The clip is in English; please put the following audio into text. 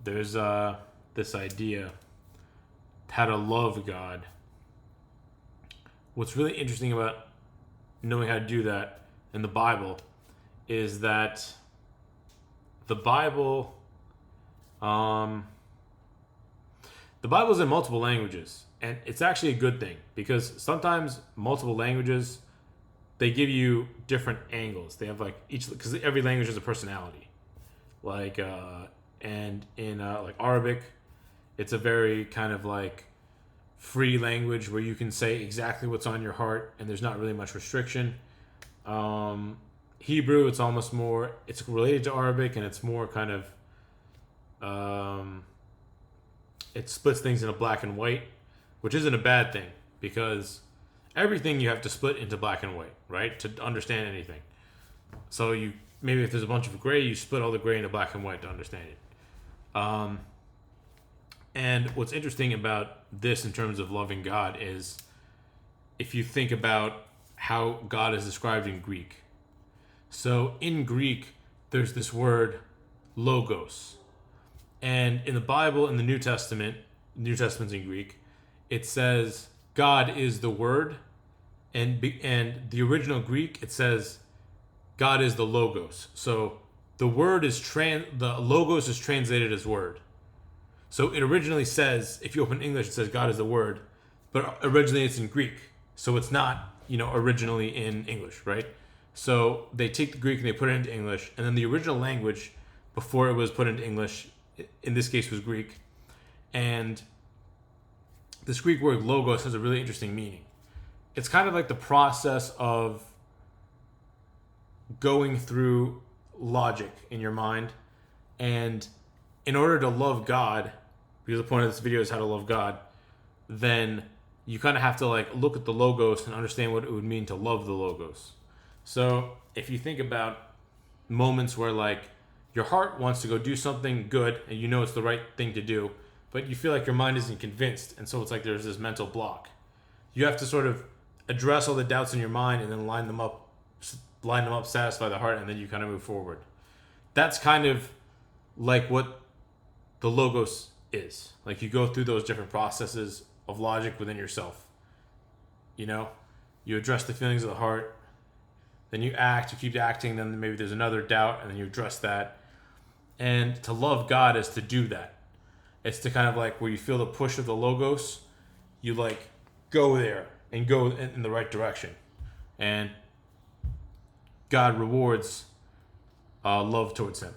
there's this idea how to love God. What's really interesting about knowing how to do that in the Bible is that the Bible, the Bible's in multiple languages, and it's actually a good thing because sometimes multiple languages they give you different angles. They have like each because every language has a personality. Like and in like Arabic, it's a very kind of like free language where you can say exactly what's on your heart, and there's not really much restriction. Hebrew, it's almost more. It's related to Arabic, and it's more kind of. It splits things into black and white, which isn't a bad thing because everything you have to split into black and white, right, to understand anything. So you maybe if there's a bunch of gray, you split all the gray into black and white to understand it. And what's interesting about this in terms of loving God is if you think about how God is described in Greek. So in Greek, there's this word logos. And in the Bible, in the New Testament's in Greek, it says God is the Word. And the original Greek, it says God is the logos. So the the logos is translated as word. So it originally says, if you open English, it says God is the Word, but originally it's in Greek. So it's not, originally in English, right? So they take the Greek and they put it into English, and then the original language, before it was put into English, in this case was Greek. And this Greek word logos has a really interesting meaning. It's kind of like the process of going through logic in your mind. And in order to love God, because the point of this video is how to love God, then you kind of have to like look at the logos and understand what it would mean to love the logos. So if you think about moments where like your heart wants to go do something good and you know it's the right thing to do, but you feel like your mind isn't convinced, and so it's like there's this mental block. You have to sort of address all the doubts in your mind and then line them up, satisfy the heart, and then you kind of move forward. That's kind of like what the logos is. Like you go through those different processes of logic within yourself. You address the feelings of the heart, then you act, you keep acting, then maybe there's another doubt, and then you address that. And to love God is to do that. It's to kind of like where you feel the push of the logos, you like go there and go in the right direction. And God rewards love towards him.